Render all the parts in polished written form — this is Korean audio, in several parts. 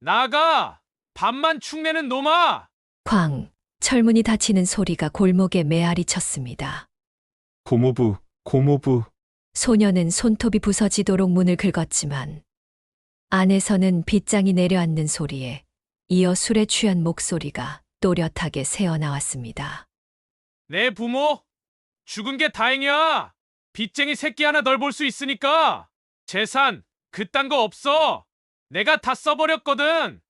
나가! 밥만 축내는 놈아! 쾅! 철문이 닫히는 소리가 골목에 메아리 쳤습니다. 고모부, 고모부. 소녀는 손톱이 부서지도록 문을 긁었지만 안에서는 빗장이 내려앉는 소리에 이어 술에 취한 목소리가 또렷하게 새어나왔습니다. 내 부모? 죽은 게 다행이야! 빚쟁이 새끼 하나 널 볼 수 있으니까! 재산, 그딴 거 없어! 내가 다 써버렸거든!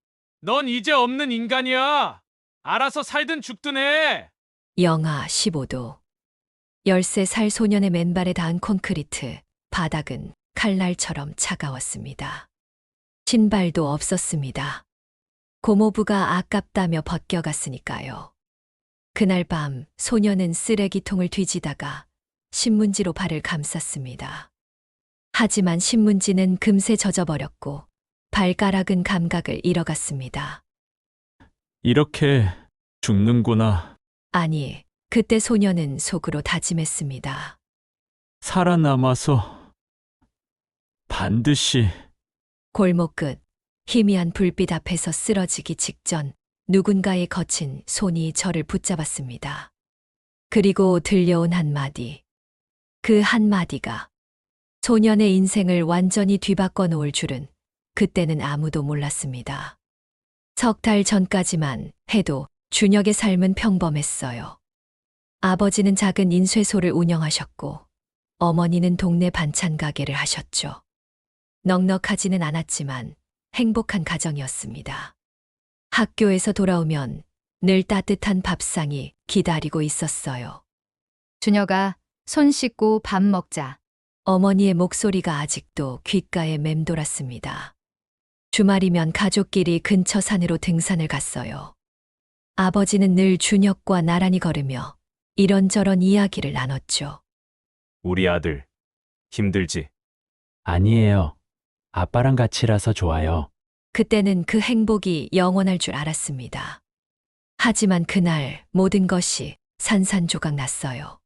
넌 이제 없는 인간이야! 알아서 살든 죽든 해! 영하 15도. 13살 소년의 맨발에 닿은 콘크리트, 바닥은 칼날처럼 차가웠습니다. 신발도 없었습니다. 고모부가 아깝다며 벗겨갔으니까요. 그날 밤 소년은 쓰레기통을 뒤지다가 신문지로 발을 감쌌습니다. 하지만 신문지는 금세 젖어버렸고 발가락은 감각을 잃어갔습니다. 이렇게 죽는구나. 아니, 그때 소년은 속으로 다짐했습니다. 살아남아서 반드시. 골목 끝 희미한 불빛 앞에서 쓰러지기 직전 누군가의 거친 손이 저를 붙잡았습니다. 그리고 들려온 한마디. 그 한마디가 소년의 인생을 완전히 뒤바꿔 놓을 줄은 그때는 아무도 몰랐습니다. 석 달 전까지만 해도 준혁의 삶은 평범했어요. 아버지는 작은 인쇄소를 운영하셨고 어머니는 동네 반찬 가게를 하셨죠. 넉넉하지는 않았지만 행복한 가정이었습니다. 학교에서 돌아오면 늘 따뜻한 밥상이 기다리고 있었어요. 준혁아, 손 씻고 밥 먹자. 어머니의 목소리가 아직도 귓가에 맴돌았습니다. 주말이면 가족끼리 근처 산으로 등산을 갔어요. 아버지는 늘 준혁과 나란히 걸으며 이런저런 이야기를 나눴죠. 우리 아들, 힘들지? 아니에요. 아빠랑 같이라서 좋아요. 그때는 그 행복이 영원할 줄 알았습니다. 하지만 그날 모든 것이 산산조각 났어요.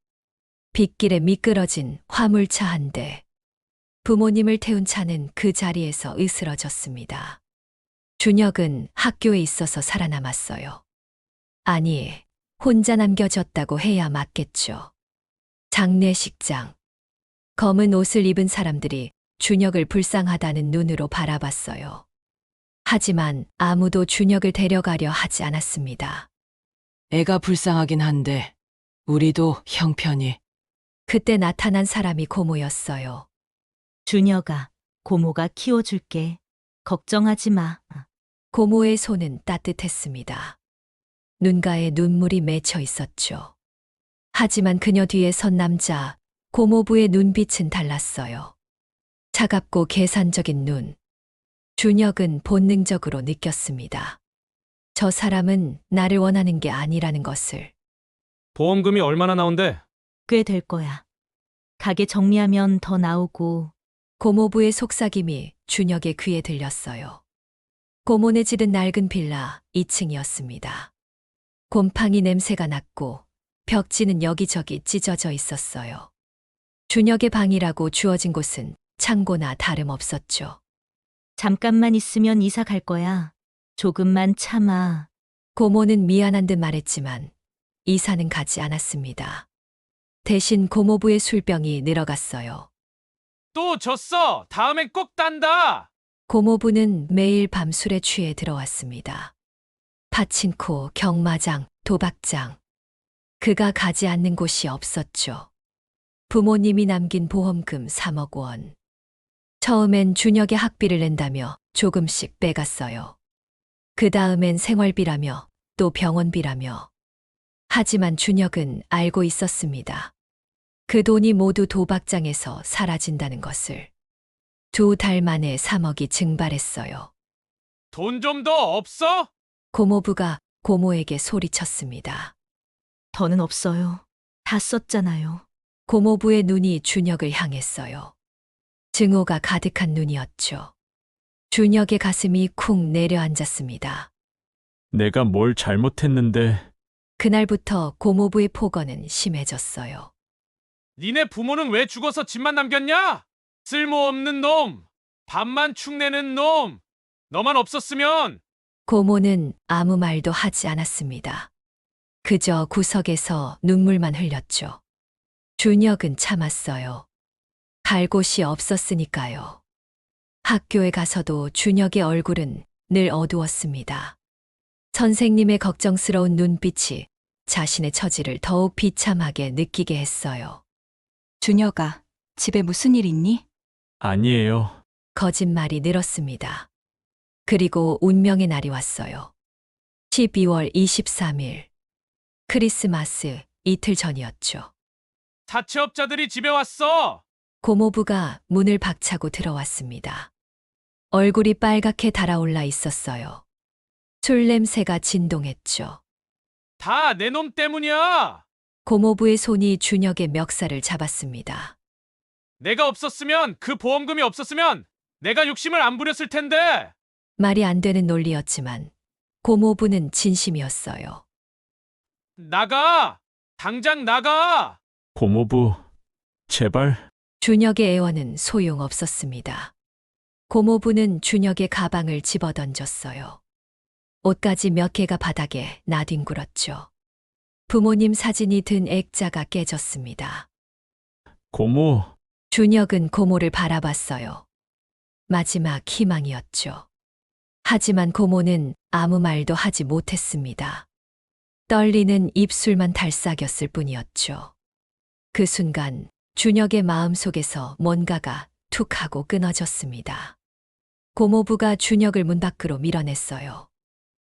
빗길에 미끄러진 화물차 한 대. 부모님을 태운 차는 그 자리에서 으스러졌습니다. 준혁은 학교에 있어서 살아남았어요. 아니, 혼자 남겨졌다고 해야 맞겠죠. 장례식장. 검은 옷을 입은 사람들이 준혁을 불쌍하다는 눈으로 바라봤어요. 하지만 아무도 준혁을 데려가려 하지 않았습니다. 애가 불쌍하긴 한데 우리도 형편이. 그때 나타난 사람이 고모였어요. 준혁아, 고모가 키워줄게. 걱정하지 마. 고모의 손은 따뜻했습니다. 눈가에 눈물이 맺혀 있었죠. 하지만 그녀 뒤에 선 남자, 고모부의 눈빛은 달랐어요. 차갑고 계산적인 눈. 준혁은 본능적으로 느꼈습니다. 저 사람은 나를 원하는 게 아니라는 것을. 보험금이 얼마나 나온대? 꽤 될 거야. 가게 정리하면 더 나오고. 고모부의 속삭임이 준혁의 귀에 들렸어요. 고모네 집은 낡은 빌라 2층이었습니다. 곰팡이 냄새가 났고 벽지는 여기저기 찢어져 있었어요. 준혁의 방이라고 주어진 곳은 창고나 다름없었죠. 잠깐만 있으면 이사 갈 거야. 조금만 참아. 고모는 미안한 듯 말했지만 이사는 가지 않았습니다. 대신 고모부의 술병이 늘어갔어요. 또 졌어! 다음엔 꼭 딴다! 고모부는 매일 밤 술에 취해 들어왔습니다. 파친코, 경마장, 도박장. 그가 가지 않는 곳이 없었죠. 부모님이 남긴 보험금 3억 원. 처음엔 준혁의 학비를 낸다며 조금씩 빼갔어요. 그 다음엔 생활비라며 또 병원비라며. 하지만 준혁은 알고 있었습니다. 그 돈이 모두 도박장에서 사라진다는 것을. 2달 만에 3억이 증발했어요. 돈 좀 더 없어? 고모부가 고모에게 소리쳤습니다. 더는 없어요. 다 썼잖아요. 고모부의 눈이 준혁을 향했어요. 증오가 가득한 눈이었죠. 준혁의 가슴이 쿵 내려앉았습니다. 내가 뭘 잘못했는데. 그날부터 고모부의 폭언은 심해졌어요. 니네 부모는 왜 죽어서 집만 남겼냐? 쓸모없는 놈! 밥만 축내는 놈! 너만 없었으면 고모는 아무 말도 하지 않았습니다. 그저 구석에서 눈물만 흘렸죠. 준혁은 참았어요. 갈 곳이 없었으니까요. 학교에 가서도 준혁의 얼굴은 늘 어두웠습니다. 선생님의 걱정스러운 눈빛이 자신의 처지를 더욱 비참하게 느끼게 했어요. 준혁아, 집에 무슨 일 있니? 아니에요. 거짓말이 늘었습니다. 그리고 운명의 날이 왔어요. 12월 23일. 크리스마스 이틀 전이었죠. 자취업자들이 집에 왔어. 고모부가 문을 박차고 들어왔습니다. 얼굴이 빨갛게 달아올라 있었어요. 술 냄새가 진동했죠. 다 내 놈 때문이야. 고모부의 손이 준혁의 멱살을 잡았습니다. 내가 없었으면, 그 보험금이 없었으면 내가 욕심을 안 부렸을 텐데. 말이 안 되는 논리였지만 고모부는 진심이었어요. 나가. 당장 나가. 고모부, 제발. 준혁의 애원은 소용없었습니다. 고모부는 준혁의 가방을 집어던졌어요. 옷가지 몇 개가 바닥에 나뒹굴었죠. 부모님 사진이 든 액자가 깨졌습니다. 고모, 준혁은 고모를 바라봤어요. 마지막 희망이었죠. 하지만 고모는 아무 말도 하지 못했습니다. 떨리는 입술만 달싹였을 뿐이었죠. 그 순간 준혁의 마음속에서 뭔가가 툭 하고 끊어졌습니다. 고모부가 준혁을 문 밖으로 밀어냈어요.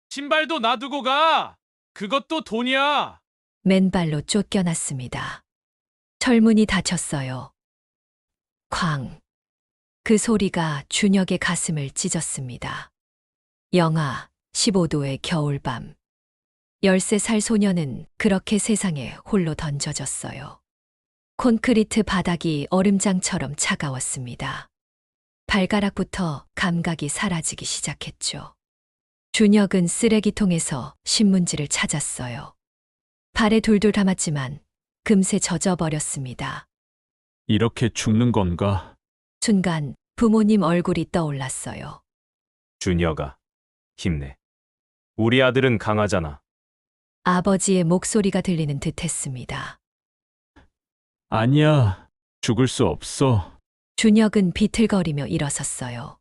신발도 놔두고 가. 그것도 돈이야. 맨발로 쫓겨났습니다. 철문이 닫혔어요. 쾅. 그 소리가 준혁의 가슴을 찢었습니다. 영하 15도의 겨울밤. 13살 소녀는 그렇게 세상에 홀로 던져졌어요. 콘크리트 바닥이 얼음장처럼 차가웠습니다. 발가락부터 감각이 사라지기 시작했죠. 준혁은 쓰레기통에서 신문지를 찾았어요. 발에 돌돌 담았지만 금세 젖어버렸습니다. 이렇게 죽는 건가? 순간 부모님 얼굴이 떠올랐어요. 준혁아, 힘내. 우리 아들은 강하잖아. 아버지의 목소리가 들리는 듯 했습니다. 아니야, 죽을 수 없어. 준혁은 비틀거리며 일어섰어요.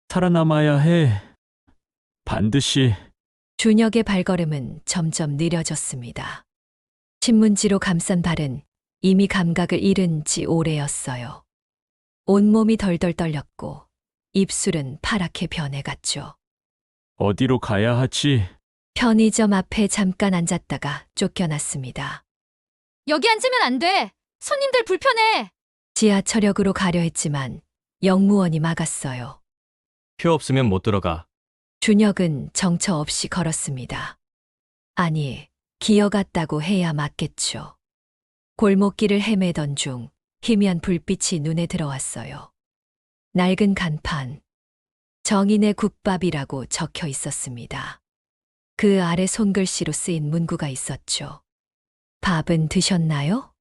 살아남아야 해. 반드시. 준혁의 발걸음은 점점 느려졌습니다. 신문지로 감싼 발은 이미 감각을 잃은 지 오래였어요. 온몸이 덜덜 떨렸고 입술은 파랗게 변해갔죠. 어디로 가야 하지? 편의점 앞에 잠깐 앉았다가 쫓겨났습니다. 여기 앉으면 안 돼! 손님들 불편해! 지하철역으로 가려 했지만 영무원이 막았어요. 표 없으면 못 들어가. 준혁은 정처 없이 걸었습니다. 아니, 기어갔다고 해야 맞겠죠. 골목길을 헤매던 중 희미한 불빛이 눈에 들어왔어요. 낡은 간판, 정인의 국밥이라고 적혀 있었습니다. 그 아래 손글씨로 쓰인 문구가 있었죠. 밥은 드셨나요?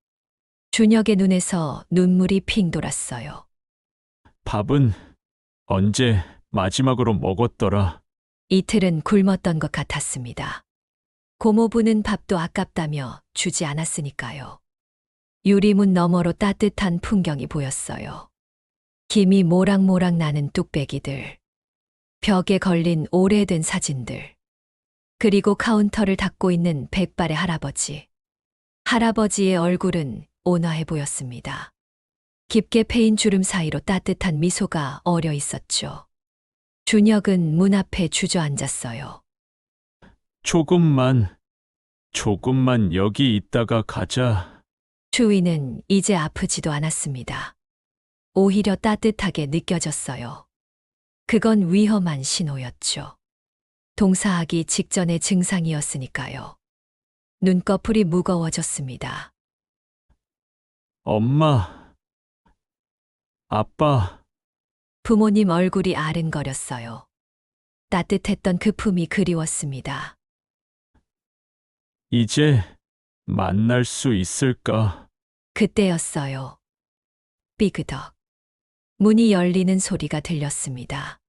준혁의 눈에서 눈물이 핑 돌았어요. 밥은 언제 마지막으로 먹었더라? 이틀은 굶었던 것 같았습니다. 고모부는 밥도 아깝다며 주지 않았으니까요. 유리문 너머로 따뜻한 풍경이 보였어요. 김이 모락모락 나는 뚝배기들, 벽에 걸린 오래된 사진들, 그리고 카운터를 닦고 있는 백발의 할아버지. 할아버지의 얼굴은 온화해 보였습니다. 깊게 패인 주름 사이로 따뜻한 미소가 어려 있었죠. 준혁은 문 앞에 주저앉았어요. 조금만 여기 있다가 가자. 주위는 이제 아프지도 않았습니다. 오히려 따뜻하게 느껴졌어요. 그건 위험한 신호였죠. 동사하기 직전의 증상이었으니까요. 눈꺼풀이 무거워졌습니다. 엄마, 아빠, 부모님 얼굴이 아른거렸어요. 따뜻했던 그 품이 그리웠습니다. 이제 만날 수 있을까? 그때였어요. 삐그덕. 문이 열리는 소리가 들렸습니다.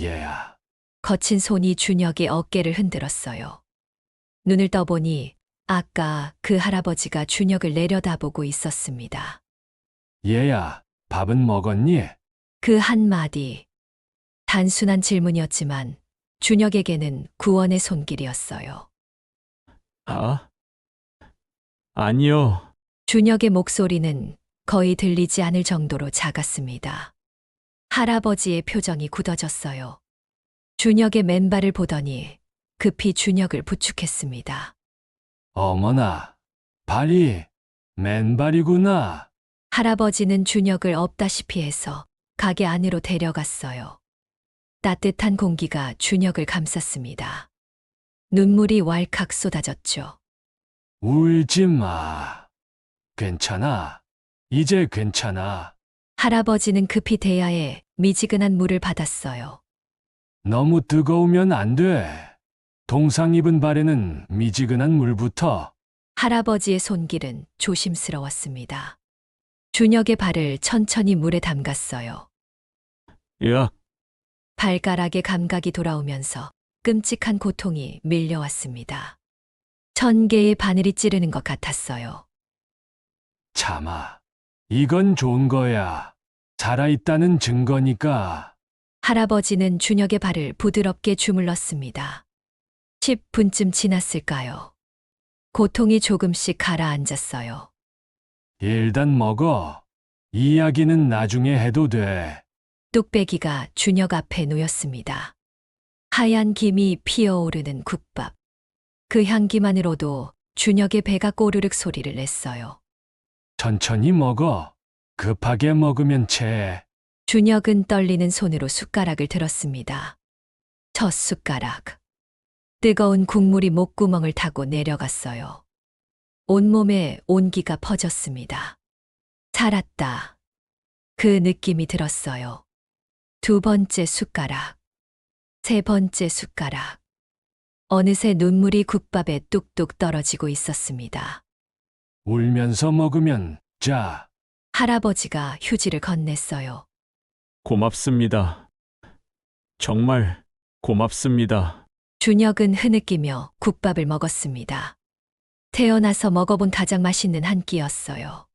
얘야. 거친 손이 준혁의 어깨를 흔들었어요. 눈을 떠보니 아까 그 할아버지가 준혁을 내려다보고 있었습니다. 얘야, 밥은 먹었니? 그 한마디. 단순한 질문이었지만 준혁에게는 구원의 손길이었어요. 아니요. 준혁의 목소리는 거의 들리지 않을 정도로 작았습니다. 할아버지의 표정이 굳어졌어요. 준혁의 맨발을 보더니 급히 준혁을 부축했습니다. 어머나, 발이 맨발이구나. 할아버지는 준혁을 업다시피 해서 가게 안으로 데려갔어요. 따뜻한 공기가 준혁을 감쌌습니다. 눈물이 왈칵 쏟아졌죠. 울지 마. 괜찮아. 이제 괜찮아. 할아버지는 급히 대야에 미지근한 물을 받았어요. 너무 뜨거우면 안 돼. 동상 입은 발에는 미지근한 물부터. 할아버지의 손길은 조심스러웠습니다. 준혁의 발을 천천히 물에 담갔어요. 야, 발가락에 감각이 돌아오면서 끔찍한 고통이 밀려왔습니다. 1000개의 바늘이 찌르는 것 같았어요. 참아. 이건 좋은 거야. 살아있다는 증거니까. 할아버지는 준혁의 발을 부드럽게 주물렀습니다. 10분쯤 지났을까요? 고통이 조금씩 가라앉았어요. 일단 먹어. 이야기는 나중에 해도 돼. 뚝배기가 준혁 앞에 놓였습니다. 하얀 김이 피어오르는 국밥. 그 향기만으로도 준혁의 배가 꼬르륵 소리를 냈어요. 천천히 먹어. 급하게 먹으면 체해. 준혁은 떨리는 손으로 숟가락을 들었습니다. 첫 숟가락. 뜨거운 국물이 목구멍을 타고 내려갔어요. 온몸에 온기가 퍼졌습니다. 살았다. 그 느낌이 들었어요. 두 번째 숟가락. 세 번째 숟가락. 어느새 눈물이 국밥에 뚝뚝 떨어지고 있었습니다. 울면서 먹으면 자. 할아버지가 휴지를 건넸어요. 고맙습니다. 정말 고맙습니다. 준혁은 흐느끼며 국밥을 먹었습니다. 태어나서 먹어본 가장 맛있는 한 끼였어요.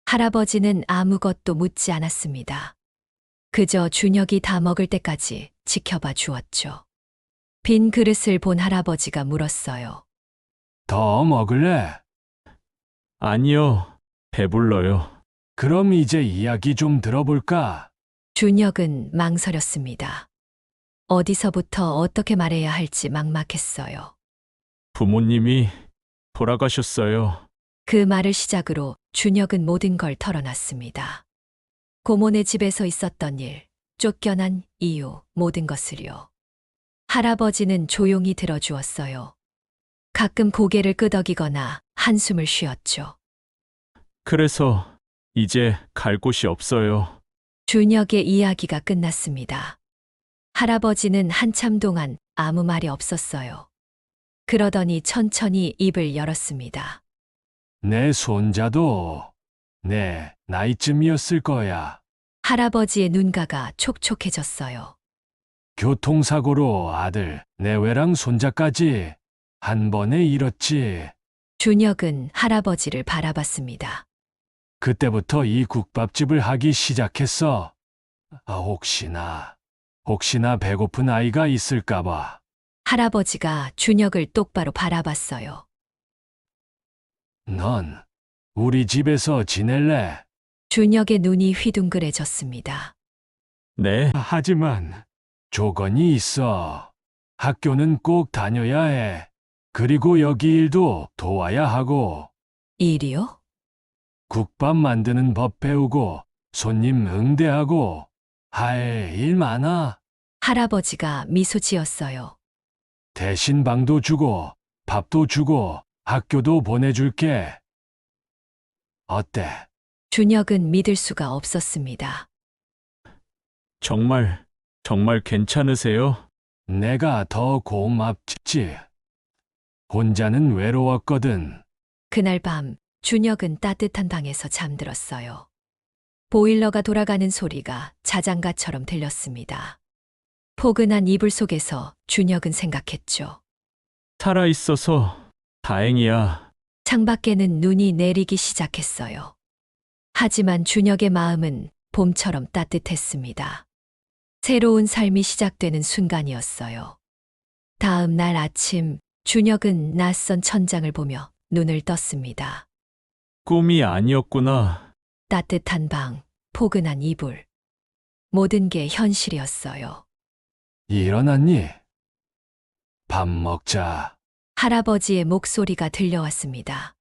할아버지는 아무것도 묻지 않았습니다. 그저 준혁이 다 먹을 때까지 지켜봐 주었죠. 빈 그릇을 본 할아버지가 물었어요. 더 먹을래? 아니요. 배불러요. 그럼 이제 이야기 좀 들어볼까? 준혁은 망설였습니다. 어디서부터 어떻게 말해야 할지 막막했어요. 부모님이 돌아가셨어요. 그 말을 시작으로 준혁은 모든 걸 털어놨습니다. 고모네 집에서 있었던 일, 쫓겨난 이유, 모든 것을요. 할아버지는 조용히 들어주었어요. 가끔 고개를 끄덕이거나 한숨을 쉬었죠. 그래서 이제 갈 곳이 없어요. 준혁의 이야기가 끝났습니다. 할아버지는 한참 동안 아무 말이 없었어요. 그러더니 천천히 입을 열었습니다. 내 손자도 내 나이쯤이었을 거야. 할아버지의 눈가가 촉촉해졌어요. 교통사고로 아들, 내외랑 손자까지 한 번에 잃었지. 준혁은 할아버지를 바라봤습니다. 그때부터 이 국밥집을 하기 시작했어. 혹시나 배고픈 아이가 있을까봐. 할아버지가 준혁을 똑바로 바라봤어요. 넌 우리 집에서 지낼래? 준혁의 눈이 휘둥그레졌습니다. 네, 하지만 조건이 있어. 학교는 꼭 다녀야 해. 그리고 여기 일도 도와야 하고. 일이요? 국밥 만드는 법 배우고 손님 응대하고 할 일 많아. 할아버지가 미소 지었어요. 대신 방도 주고 밥도 주고 학교도 보내줄게. 어때? 준혁은 믿을 수가 없었습니다. 정말 괜찮으세요? 내가 더 고맙지. 혼자는 외로웠거든. 그날 밤 준혁은 따뜻한 방에서 잠들었어요. 보일러가 돌아가는 소리가 자장가처럼 들렸습니다. 포근한 이불 속에서 준혁은 생각했죠. 살아있어서 다행이야. 창밖에는 눈이 내리기 시작했어요. 하지만 준혁의 마음은 봄처럼 따뜻했습니다. 새로운 삶이 시작되는 순간이었어요. 다음 날 아침, 준혁은 낯선 천장을 보며 눈을 떴습니다. 꿈이 아니었구나. 따뜻한 방, 포근한 이불. 모든 게 현실이었어요. 일어났니? 밥 먹자. 할아버지의 목소리가 들려왔습니다.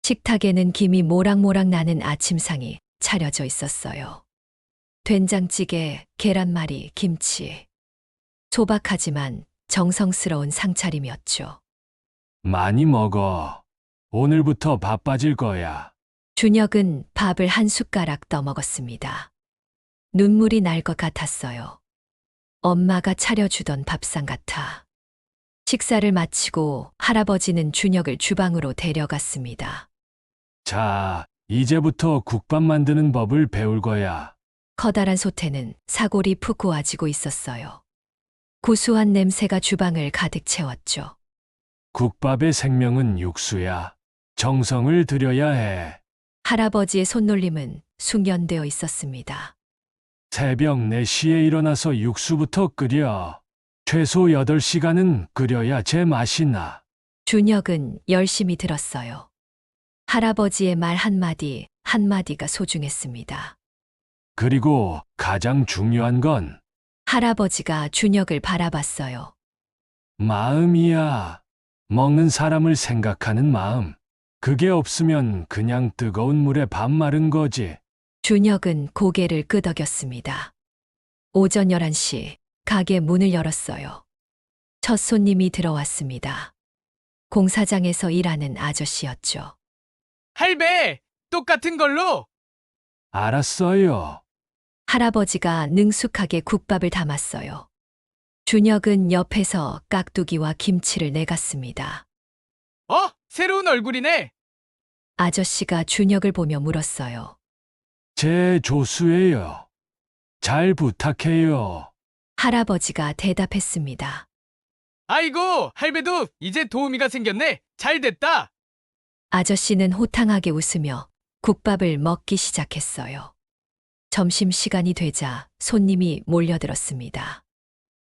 식탁에는 김이 모락모락 나는 아침상이 차려져 있었어요. 된장찌개, 계란말이, 김치. 소박하지만 정성스러운 상차림이었죠. 많이 먹어. 오늘부터 바빠질 거야. 준혁은 밥을 한 숟가락 떠먹었습니다. 눈물이 날 것 같았어요. 엄마가 차려주던 밥상 같아. 식사를 마치고 할아버지는 준혁을 주방으로 데려갔습니다. 자, 이제부터 국밥 만드는 법을 배울 거야. 커다란 솥에는 사골이 푹 고아지고 있었어요. 구수한 냄새가 주방을 가득 채웠죠. 국밥의 생명은 육수야. 정성을 들여야 해. 할아버지의 손놀림은 숙련되어 있었습니다. 새벽 4시에 일어나서 육수부터 끓여. 최소 8시간은 끓여야 제맛이 나. 준혁은 열심히 들었어요. 할아버지의 말 한마디 한마디가 소중했습니다. 그리고 가장 중요한 건 할아버지가 준혁을 바라봤어요. 마음이야. 먹는 사람을 생각하는 마음. 그게 없으면 그냥 뜨거운 물에 밥 마른 거지. 준혁은 고개를 끄덕였습니다. 오전 11시 가게 문을 열었어요. 첫 손님이 들어왔습니다. 공사장에서 일하는 아저씨였죠. 할배, 똑같은 걸로. 알았어요. 할아버지가 능숙하게 국밥을 담았어요. 준혁은 옆에서 깍두기와 김치를 내갔습니다. 새로운 얼굴이네. 아저씨가 준혁을 보며 물었어요. 제 조수예요. 잘 부탁해요. 할아버지가 대답했습니다. 아이고, 할배도 이제 도우미가 생겼네. 잘 됐다. 아저씨는 호탕하게 웃으며 국밥을 먹기 시작했어요. 점심시간이 되자 손님이 몰려들었습니다.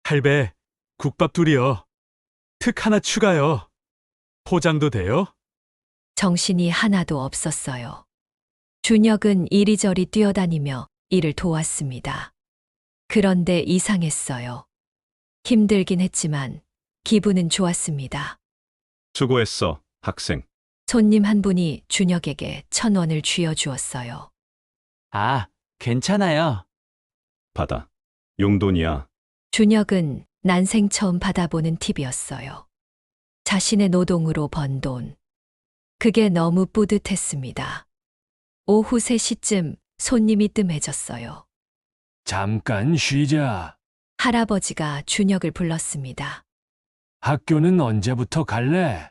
할배, 국밥 둘이요. 특 하나 추가요. 포장도 돼요? 정신이 하나도 없었어요. 준혁은 이리저리 뛰어다니며 일을 도왔습니다. 그런데 이상했어요. 힘들긴 했지만 기분은 좋았습니다. 수고했어, 학생. 손님 한 분이 준혁에게 1,000원을 쥐어주었어요. 아, 괜찮아요. 받아. 용돈이야. 준혁은 난생 처음 받아보는 팁이었어요. 자신의 노동으로 번 돈. 그게 너무 뿌듯했습니다. 오후 3시쯤 손님이 뜸해졌어요. 잠깐 쉬자. 할아버지가 준혁을 불렀습니다. 학교는 언제부터 갈래?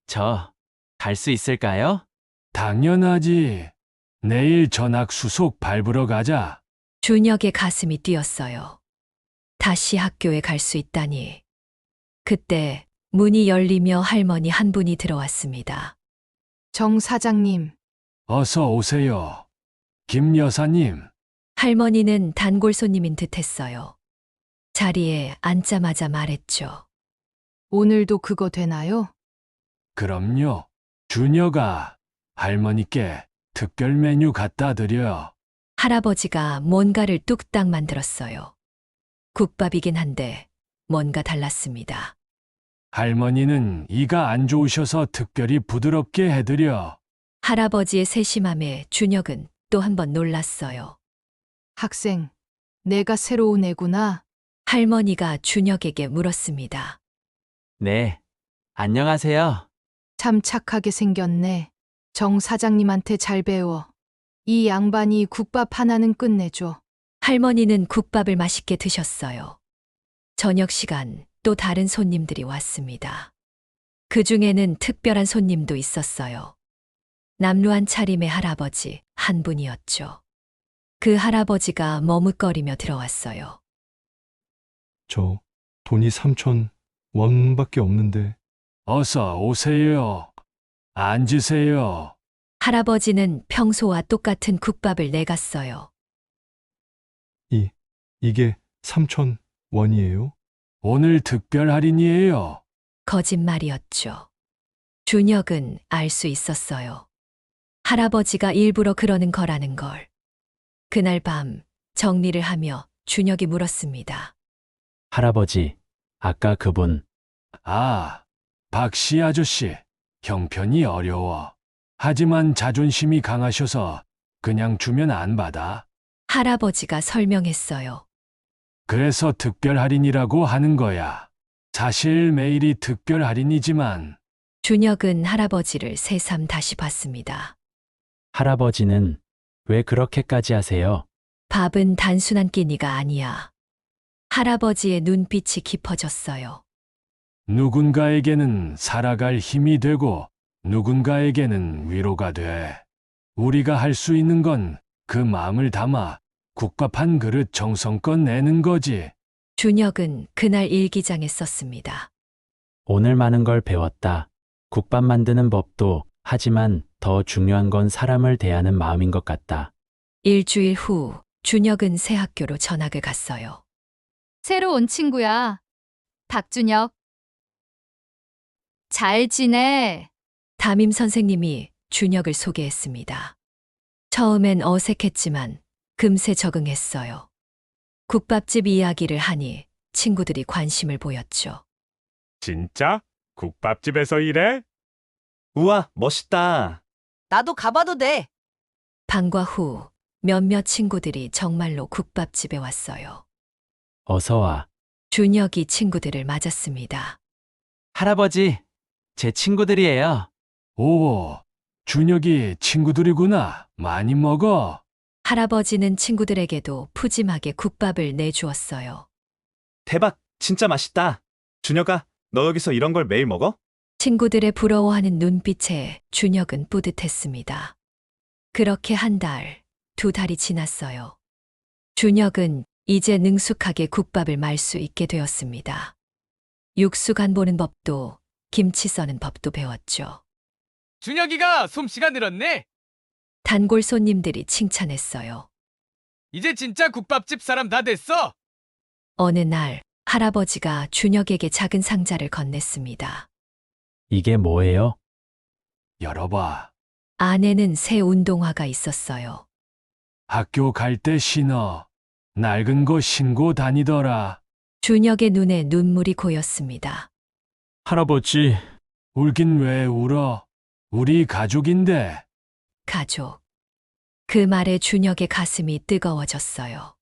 저, 갈 수 있을까요? 당연하지. 내일 전학 수속 밟으러 가자. 준혁의 가슴이 뛰었어요. 다시 학교에 갈 수 있다니. 그때 문이 열리며 할머니 한 분이 들어왔습니다. 정 사장님, 어서 오세요. 김 여사님. 할머니는 단골 손님인 듯 했어요. 자리에 앉자마자 말했죠. 오늘도 그거 되나요? 그럼요. 준혁아, 할머니께 특별 메뉴 갖다 드려. 할아버지가 뭔가를 뚝딱 만들었어요. 국밥이긴 한데 뭔가 달랐습니다. 할머니는 이가 안 좋으셔서 특별히 부드럽게 해드려. 할아버지의 세심함에 준혁은 또 한 번 놀랐어요. 학생, 내가 새로운 애구나. 할머니가 준혁에게 물었습니다. 네. 안녕하세요. 참 착하게 생겼네. 정 사장님한테 잘 배워. 이 양반이 국밥 하나는 끝내줘. 할머니는 국밥을 맛있게 드셨어요. 저녁 시간 또 다른 손님들이 왔습니다. 그 중에는 특별한 손님도 있었어요. 남루한 차림의 할아버지 한 분이었죠. 그 할아버지가 머뭇거리며 들어왔어요. 저 돈이 3천 원밖에 없는데. 어서 오세요. 앉으세요. 할아버지는 평소와 똑같은 국밥을 내갔어요. 이게 3천 원이에요? 오늘 특별 할인이에요. 거짓말이었죠. 준혁은 알 수 있었어요. 할아버지가 일부러 그러는 거라는 걸. 그날 밤 정리를 하며 준혁이 물었습니다. 할아버지, 아까 그분, 아, 박씨 아저씨. 형편이 어려워. 하지만 자존심이 강하셔서 그냥 주면 안 받아. 할아버지가 설명했어요. 그래서 특별 할인이라고 하는 거야. 사실 매일이 특별 할인이지만 준혁은 할아버지를 새삼 다시 봤습니다. 할아버지는 왜 그렇게까지 하세요? 밥은 단순한 끼니가 아니야. 할아버지의 눈빛이 깊어졌어요. 누군가에게는 살아갈 힘이 되고 누군가에게는 위로가 돼. 우리가 할 수 있는 건 그 마음을 담아 국밥 한 그릇 정성껏 내는 거지. 준혁은 그날 일기장에 썼습니다. 오늘 많은 걸 배웠다. 국밥 만드는 법도 하지만 더 중요한 건 사람을 대하는 마음인 것 같다. 일주일 후 준혁은 새 학교로 전학을 갔어요. 새로 온 친구야. 박준혁. 잘 지내. 담임 선생님이 준혁을 소개했습니다. 처음엔 어색했지만 금세 적응했어요. 국밥집 이야기를 하니 친구들이 관심을 보였죠. 진짜? 국밥집에서 일해? 우와, 멋있다. 나도 가봐도 돼. 방과 후 몇몇 친구들이 정말로 국밥집에 왔어요. 어서 와. 준혁이 친구들을 맞았습니다. 할아버지, 제 친구들이에요. 오, 준혁이 친구들이구나. 많이 먹어. 할아버지는 친구들에게도 푸짐하게 국밥을 내주었어요. 대박, 진짜 맛있다. 준혁아, 너 여기서 이런 걸 매일 먹어? 친구들의 부러워하는 눈빛에 준혁은 뿌듯했습니다. 그렇게 한 달, 두 달이 지났어요. 준혁은 이제 능숙하게 국밥을 말 수 있게 되었습니다. 육수 간 보는 법도 김치 써는 법도 배웠죠. 준혁이가 솜씨가 늘었네. 단골 손님들이 칭찬했어요. 이제 진짜 국밥집 사람 다 됐어. 어느 날 할아버지가 준혁에게 작은 상자를 건넸습니다. 이게 뭐예요? 열어봐. 안에는 새 운동화가 있었어요. 학교 갈 때 신어. 낡은 거 신고 다니더라. 준혁의 눈에 눈물이 고였습니다. 할아버지, 울긴 왜 울어? 우리 가족인데. 가족. 그 말에 준혁의 가슴이 뜨거워졌어요.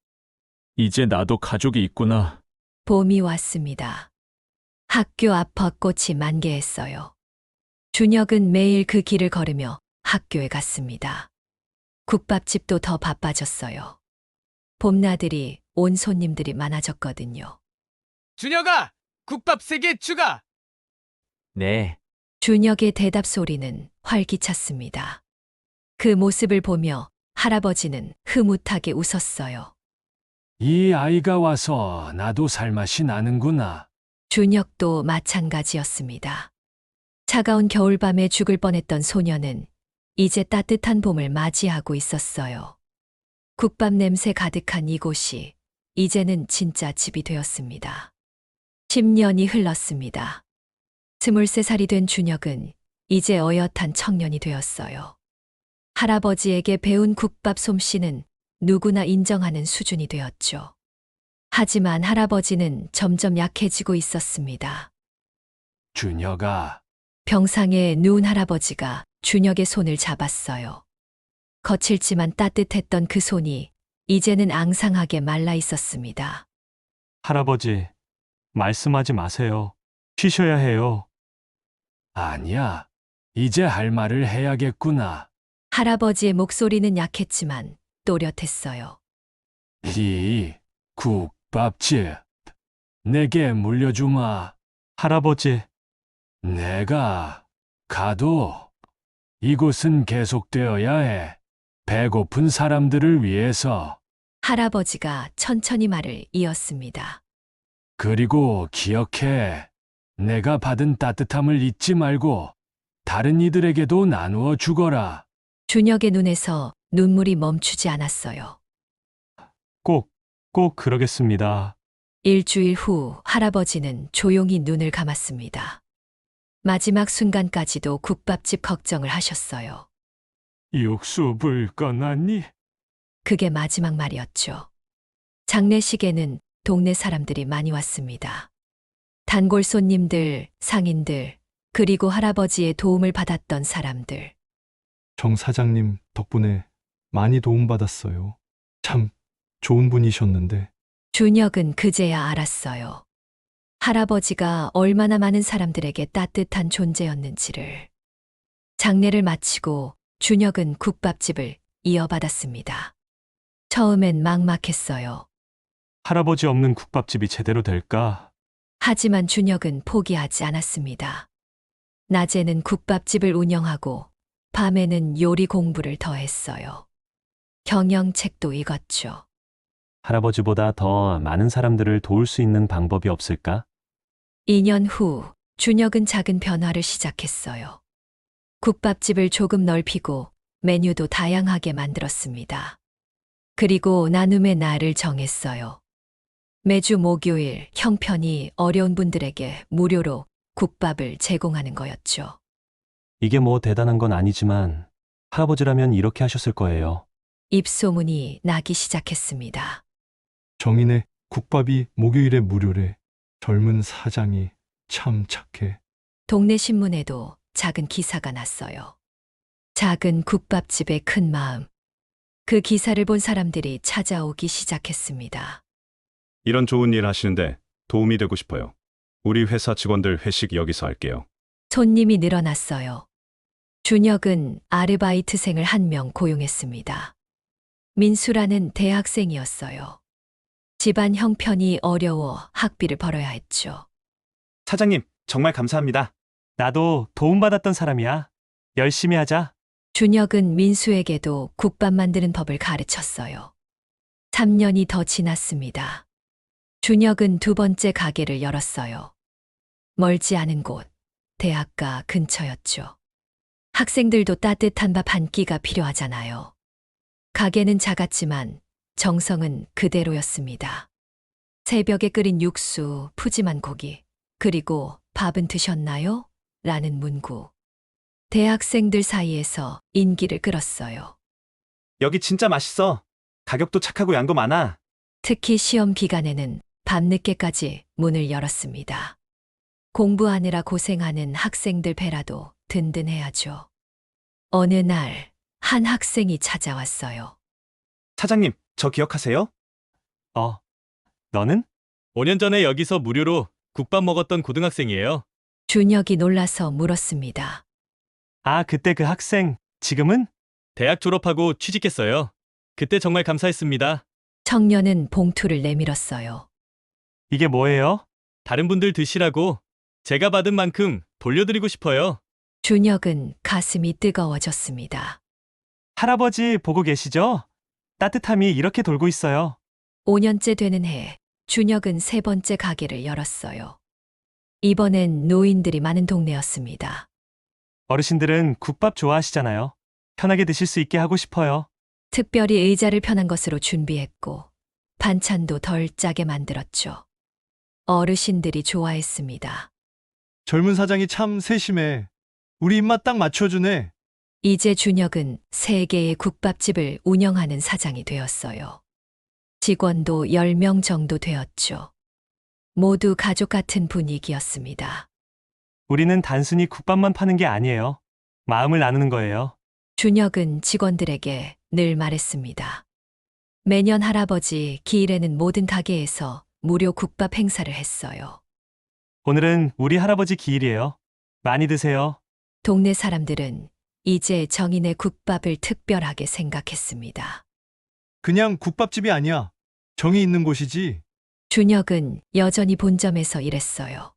이제 나도 가족이 있구나. 봄이 왔습니다. 학교 앞 벚꽃이 만개했어요. 준혁은 매일 그 길을 걸으며 학교에 갔습니다. 국밥집도 더 바빠졌어요. 봄나들이 온 손님들이 많아졌거든요. 준혁아, 국밥 3개 추가. 네, 준혁의 대답 소리는 활기찼습니다. 그 모습을 보며 할아버지는 흐뭇하게 웃었어요. 이 아이가 와서 나도 살맛이 나는구나. 준혁도 마찬가지였습니다. 차가운 겨울밤에 죽을 뻔했던 소녀는 이제 따뜻한 봄을 맞이하고 있었어요. 국밥 냄새 가득한 이곳이 이제는 진짜 집이 되었습니다. 10년이 흘렀습니다. 23살이 된 준혁은 이제 어엿한 청년이 되었어요. 할아버지에게 배운 국밥 솜씨는 누구나 인정하는 수준이 되었죠. 하지만 할아버지는 점점 약해지고 있었습니다. 준혁아. 병상에 누운 할아버지가 준혁의 손을 잡았어요. 거칠지만 따뜻했던 그 손이 이제는 앙상하게 말라 있었습니다. 할아버지, 말씀하지 마세요. 쉬셔야 해요. 아니야. 이제 할 말을 해야겠구나. 할아버지의 목소리는 약했지만 또렷했어요. 이 국밥집 내게 물려주마. 할아버지, 내가 가도 이곳은 계속되어야 해. 배고픈 사람들을 위해서. 할아버지가 천천히 말을 이었습니다. 그리고 기억해. 내가 받은 따뜻함을 잊지 말고 다른 이들에게도 나누어 주거라. 준혁의 눈에서 눈물이 멈추지 않았어요. 꼭 그러겠습니다. 일주일 후 할아버지는 조용히 눈을 감았습니다. 마지막 순간까지도 국밥집 걱정을 하셨어요. 육수 불 꺼놨니? 그게 마지막 말이었죠. 장례식에는 동네 사람들이 많이 왔습니다. 단골 손님들, 상인들, 그리고 할아버지의 도움을 받았던 사람들. 정 사장님 덕분에 많이 도움받았어요. 참 좋은 분이셨는데. 준혁은 그제야 알았어요. 할아버지가 얼마나 많은 사람들에게 따뜻한 존재였는지를. 장례를 마치고 준혁은 국밥집을 이어받았습니다. 처음엔 막막했어요. 할아버지 없는 국밥집이 제대로 될까? 하지만 준혁은 포기하지 않았습니다. 낮에는 국밥집을 운영하고 밤에는 요리 공부를 더 했어요. 경영책도 읽었죠. 할아버지보다 더 많은 사람들을 도울 수 있는 방법이 없을까? 2년 후 준혁은 작은 변화를 시작했어요. 국밥집을 조금 넓히고 메뉴도 다양하게 만들었습니다. 그리고 나눔의 날을 정했어요. 매주 목요일 형편이 어려운 분들에게 무료로 국밥을 제공하는 거였죠. 이게 뭐 대단한 건 아니지만 할아버지라면 이렇게 하셨을 거예요. 입소문이 나기 시작했습니다. 정인의 국밥이 목요일에 무료래. 젊은 사장이 참 착해. 동네 신문에도 작은 기사가 났어요. 작은 국밥집의 큰 마음. 그 기사를 본 사람들이 찾아오기 시작했습니다. 이런 좋은 일 하시는데 도움이 되고 싶어요. 우리 회사 직원들 회식 여기서 할게요. 손님이 늘어났어요. 준혁은 아르바이트생을 1명 고용했습니다. 민수라는 대학생이었어요. 집안 형편이 어려워 학비를 벌어야 했죠. 사장님, 정말 감사합니다. 나도 도움받았던 사람이야. 열심히 하자. 준혁은 민수에게도 국밥 만드는 법을 가르쳤어요. 3년이 더 지났습니다. 준혁은 2번째 가게를 열었어요. 멀지 않은 곳, 대학가 근처였죠. 학생들도 따뜻한 밥 한 끼가 필요하잖아요. 가게는 작았지만 정성은 그대로였습니다. 새벽에 끓인 육수, 푸짐한 고기, 그리고 밥은 드셨나요? 라는 문구. 대학생들 사이에서 인기를 끌었어요. 여기 진짜 맛있어. 가격도 착하고 양도 많아. 특히 시험 기간에는 밤늦게까지 문을 열었습니다. 공부하느라 고생하는 학생들 배라도 든든해야죠. 어느 날, 한 학생이 찾아왔어요. 사장님, 저 기억하세요? 너는? 5년 전에 여기서 무료로 국밥 먹었던 고등학생이에요. 준혁이 놀라서 물었습니다. 아, 그때 그 학생, 지금은? 대학 졸업하고 취직했어요. 그때 정말 감사했습니다. 청년은 봉투를 내밀었어요. 이게 뭐예요? 다른 분들 드시라고 제가 받은 만큼 돌려드리고 싶어요. 준혁은 가슴이 뜨거워졌습니다. 할아버지 보고 계시죠? 따뜻함이 이렇게 돌고 있어요. 5년째 되는 해, 준혁은 3번째 가게를 열었어요. 이번엔 노인들이 많은 동네였습니다. 어르신들은 국밥 좋아하시잖아요. 편하게 드실 수 있게 하고 싶어요. 특별히 의자를 편한 것으로 준비했고 반찬도 덜 짜게 만들었죠. 어르신들이 좋아했습니다. 젊은 사장이 참 세심해. 우리 입맛 딱 맞춰주네. 이제 준혁은 3개의 국밥집을 운영하는 사장이 되었어요. 직원도 10명 정도 되었죠. 모두 가족 같은 분위기였습니다. 우리는 단순히 국밥만 파는 게 아니에요. 마음을 나누는 거예요. 준혁은 직원들에게 늘 말했습니다. 매년 할아버지 기일에는 모든 가게에서 무료 국밥 행사를 했어요. 오늘은 우리 할아버지 기일이에요. 많이 드세요. 동네 사람들은 이제 정인의 국밥을 특별하게 생각했습니다. 그냥 국밥집이 아니야. 정이 있는 곳이지. 준혁은 여전히 본점에서 일했어요.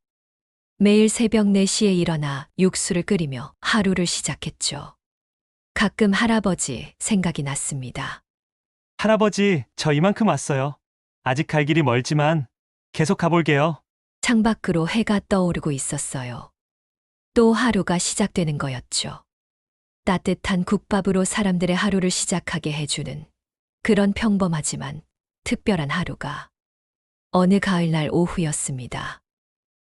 매일 새벽 4시에 일어나 육수를 끓이며 하루를 시작했죠. 가끔 할아버지 생각이 났습니다. 할아버지, 저 이만큼 왔어요. 아직 갈 길이 멀지만 계속 가볼게요. 창밖으로 해가 떠오르고 있었어요. 또 하루가 시작되는 거였죠. 따뜻한 국밥으로 사람들의 하루를 시작하게 해주는 그런 평범하지만 특별한 하루가 어느 가을날 오후였습니다.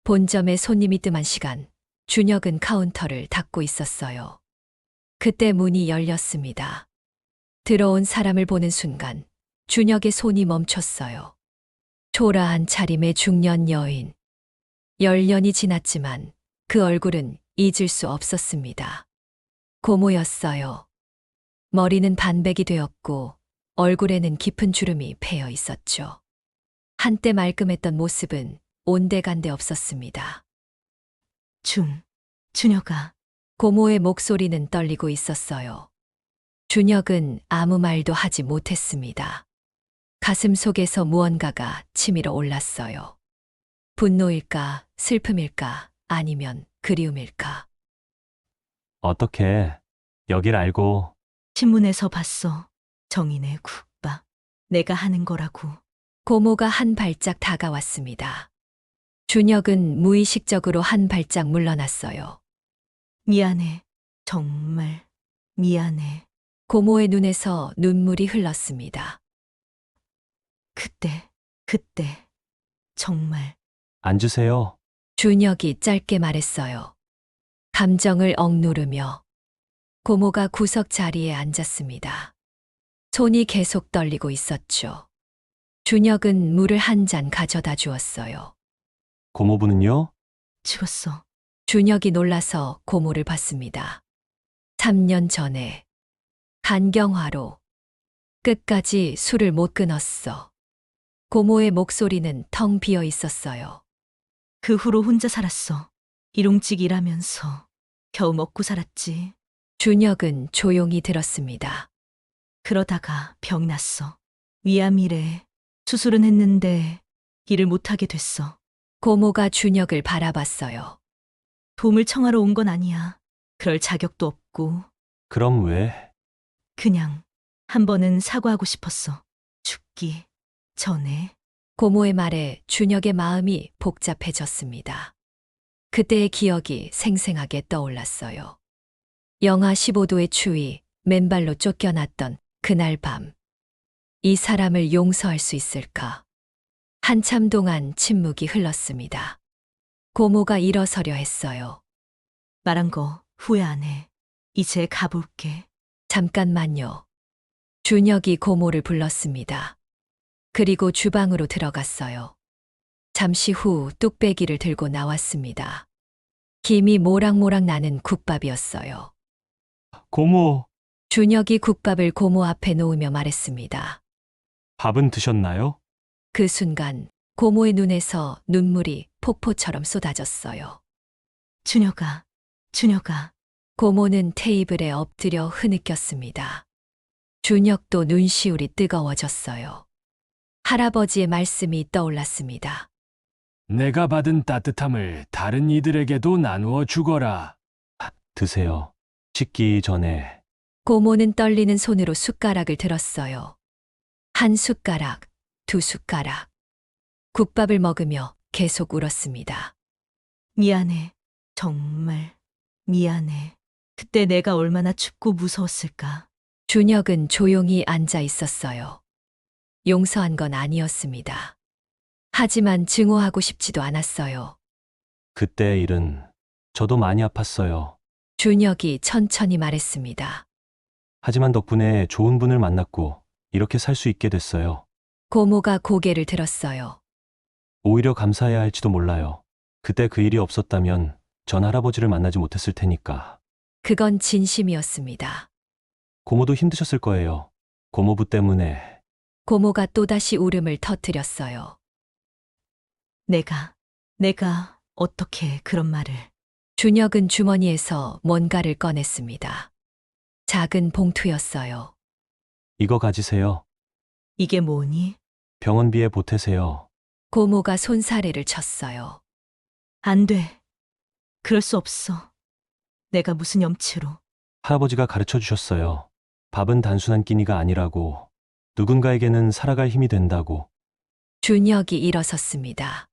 본점에 손님이 뜸한 시간, 준혁은 카운터를 닫고 있었어요. 그때 문이 열렸습니다. 들어온 사람을 보는 순간 준혁의 손이 멈췄어요. 초라한 차림의 중년 여인. 10년이 지났지만 그 얼굴은 잊을 수 없었습니다. 고모였어요. 머리는 반백이 되었고 얼굴에는 깊은 주름이 패여 있었죠. 한때 말끔했던 모습은 온데간데 없었습니다. 준혁아. 고모의 목소리는 떨리고 있었어요. 준혁은 아무 말도 하지 못했습니다. 가슴 속에서 무언가가 치밀어 올랐어요. 분노일까, 슬픔일까, 아니면 그리움일까. 어떻게 여길 알고 신문에서 봤어. 정인의 국밥. 내가 하는 거라고. 고모가 한 발짝 다가왔습니다. 준혁은 무의식적으로 한 발짝 물러났어요. 미안해. 정말 미안해. 고모의 눈에서 눈물이 흘렀습니다. 그때 정말. 앉으세요. 준혁이 짧게 말했어요. 감정을 억누르며 고모가 구석 자리에 앉았습니다. 손이 계속 떨리고 있었죠. 준혁은 물을 한 잔 가져다 주었어요. 고모부는요? 죽었어. 준혁이 놀라서 고모를 봤습니다. 3년 전에 간경화로 끝까지 술을 못 끊었어. 고모의 목소리는 텅 비어 있었어요. 그 후로 혼자 살았어. 일용직 일하면서 겨우 먹고 살았지. 준혁은 조용히 들었습니다. 그러다가 병 났어. 위암이래. 수술은 했는데 일을 못하게 됐어. 고모가 준혁을 바라봤어요. 도움을 청하러 온 건 아니야. 그럴 자격도 없고. 그럼 왜? 그냥 한 번은 사과하고 싶었어. 죽기 전에. 고모의 말에 준혁의 마음이 복잡해졌습니다. 그때의 기억이 생생하게 떠올랐어요. 영하 15도의 추위, 맨발로 쫓겨났던 그날 밤. 이 사람을 용서할 수 있을까? 한참 동안 침묵이 흘렀습니다. 고모가 일어서려 했어요. 말한 거 후회 안 해. 이제 가볼게. 잠깐만요. 준혁이 고모를 불렀습니다. 그리고 주방으로 들어갔어요. 잠시 후 뚝배기를 들고 나왔습니다. 김이 모락모락 나는 국밥이었어요. 고모, 준혁이 국밥을 고모 앞에 놓으며 말했습니다. 밥은 드셨나요? 그 순간 고모의 눈에서 눈물이 폭포처럼 쏟아졌어요. 준혁아. 고모는 테이블에 엎드려 흐느꼈습니다. 준혁도 눈시울이 뜨거워졌어요. 할아버지의 말씀이 떠올랐습니다. 내가 받은 따뜻함을 다른 이들에게도 나누어 주거라. 드세요. 식기 전에. 고모는 떨리는 손으로 숟가락을 들었어요. 한 숟가락, 두 숟가락. 국밥을 먹으며 계속 울었습니다. 미안해. 정말 미안해. 그때 내가 얼마나 춥고 무서웠을까. 준혁은 조용히 앉아 있었어요. 용서한 건 아니었습니다. 하지만 증오하고 싶지도 않았어요. 그때 일은 저도 많이 아팠어요. 준혁이 천천히 말했습니다. 하지만 덕분에 좋은 분을 만났고 이렇게 살 수 있게 됐어요. 고모가 고개를 들었어요. 오히려 감사해야 할지도 몰라요. 그때 그 일이 없었다면 전 할아버지를 만나지 못했을 테니까. 그건 진심이었습니다. 고모도 힘드셨을 거예요. 고모부 때문에. 고모가 또다시 울음을 터뜨렸어요. 내가 어떻게 그런 말을. 준혁은 주머니에서 뭔가를 꺼냈습니다. 작은 봉투였어요. 이거 가지세요. 이게 뭐니? 병원비에 보태세요. 고모가 손사래를 쳤어요. 안 돼. 그럴 수 없어. 내가 무슨 염치로. 할아버지가 가르쳐 주셨어요. 밥은 단순한 끼니가 아니라고. 누군가에게는 살아갈 힘이 된다고. 준혁이 일어섰습니다.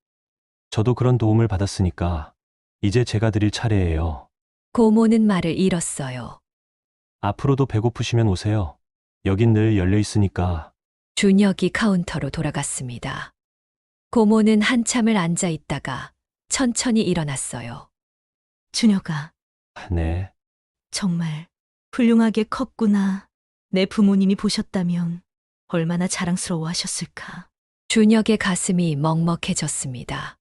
저도 그런 도움을 받았으니까 이제 제가 드릴 차례예요. 고모는 말을 잃었어요. 앞으로도 배고프시면 오세요. 여긴 늘 열려 있으니까. 준혁이 카운터로 돌아갔습니다. 고모는 한참을 앉아 있다가 천천히 일어났어요. 준혁아, 네. 정말 훌륭하게 컸구나. 내 부모님이 보셨다면 얼마나 자랑스러워 하셨을까. 준혁의 가슴이 먹먹해졌습니다.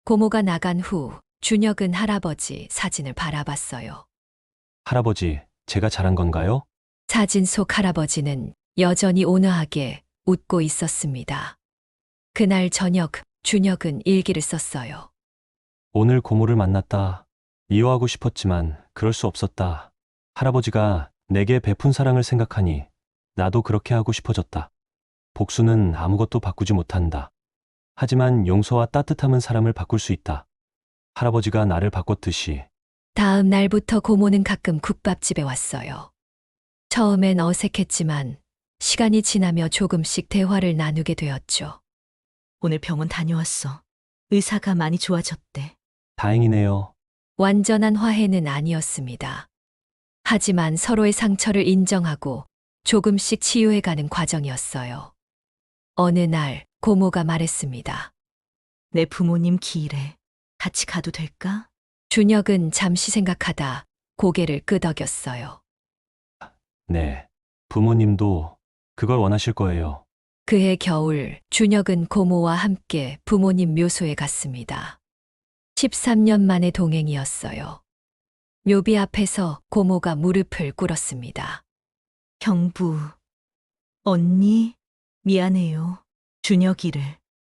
고모가 나간 후 준혁은 할아버지 사진을 바라봤어요. 할아버지, 제가 잘한 건가요? 사진 속 할아버지는 여전히 온화하게 웃고 있었습니다. 그날 저녁 준혁은 일기를 썼어요. 오늘 고모를 만났다. 이혼하고 싶었지만 그럴 수 없었다. 할아버지가 내게 베푼 사랑을 생각하니 나도 그렇게 하고 싶어졌다. 복수는 아무것도 바꾸지 못한다. 하지만 용서와 따뜻함은 사람을 바꿀 수 있다. 할아버지가 나를 바꿨듯이. 다음 날부터 고모는 가끔 국밥집에 왔어요. 처음엔 어색했지만 시간이 지나며 조금씩 대화를 나누게 되었죠. 오늘 병원 다녀왔어. 의사가 많이 좋아졌대. 다행이네요. 완전한 화해는 아니었습니다. 하지만 서로의 상처를 인정하고 조금씩 치유해가는 과정이었어요. 어느 날 고모가 말했습니다. 내 부모님 기일에 같이 가도 될까? 준혁은 잠시 생각하다 고개를 끄덕였어요. 네. 부모님도 그걸 원하실 거예요. 그해 겨울 준혁은 고모와 함께 부모님 묘소에 갔습니다. 13년 만의 동행이었어요. 묘비 앞에서 고모가 무릎을 꿇었습니다. 경부, 언니, 미안해요. 준혁이를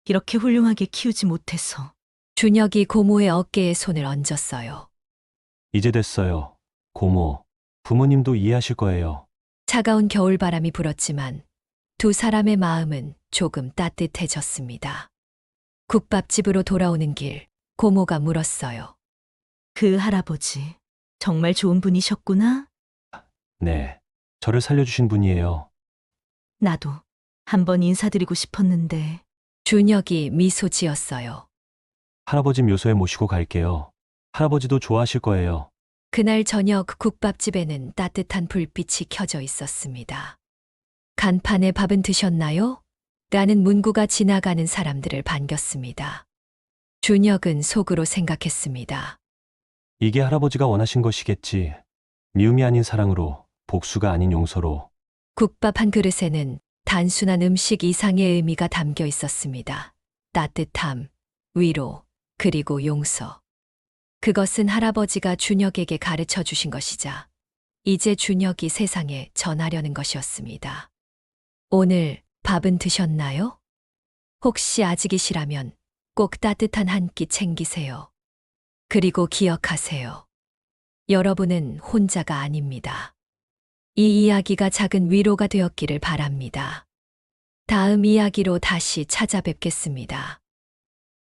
이렇게 훌륭하게 키우지 못해서. 준혁이 고모의 어깨에 손을 얹었어요. 이제 됐어요. 고모. 부모님도 이해하실 거예요. 차가운 겨울바람이 불었지만 두 사람의 마음은 조금 따뜻해졌습니다. 국밥집으로 돌아오는 길, 고모가 물었어요. 그 할아버지, 정말 좋은 분이셨구나? 네. 저를 살려주신 분이에요. 나도 한번 인사드리고 싶었는데. 준혁이 미소 지었어요. 할아버지 묘소에 모시고 갈게요. 할아버지도 좋아하실 거예요. 그날 저녁 국밥집에는 따뜻한 불빛이 켜져 있었습니다. 간판에 밥은 드셨나요? 라는 문구가 지나가는 사람들을 반겼습니다. 준혁은 속으로 생각했습니다. 이게 할아버지가 원하신 것이겠지. 미움이 아닌 사랑으로, 복수가 아닌 용서로. 국밥 한 그릇에는 단순한 음식 이상의 의미가 담겨 있었습니다. 따뜻함, 위로, 그리고 용서. 그것은 할아버지가 준혁에게 가르쳐 주신 것이자 이제 준혁이 세상에 전하려는 것이었습니다. 오늘 밥은 드셨나요? 혹시 아직이시라면 꼭 따뜻한 한 끼 챙기세요. 그리고 기억하세요. 여러분은 혼자가 아닙니다. 이 이야기가 작은 위로가 되었기를 바랍니다. 다음 이야기로 다시 찾아뵙겠습니다.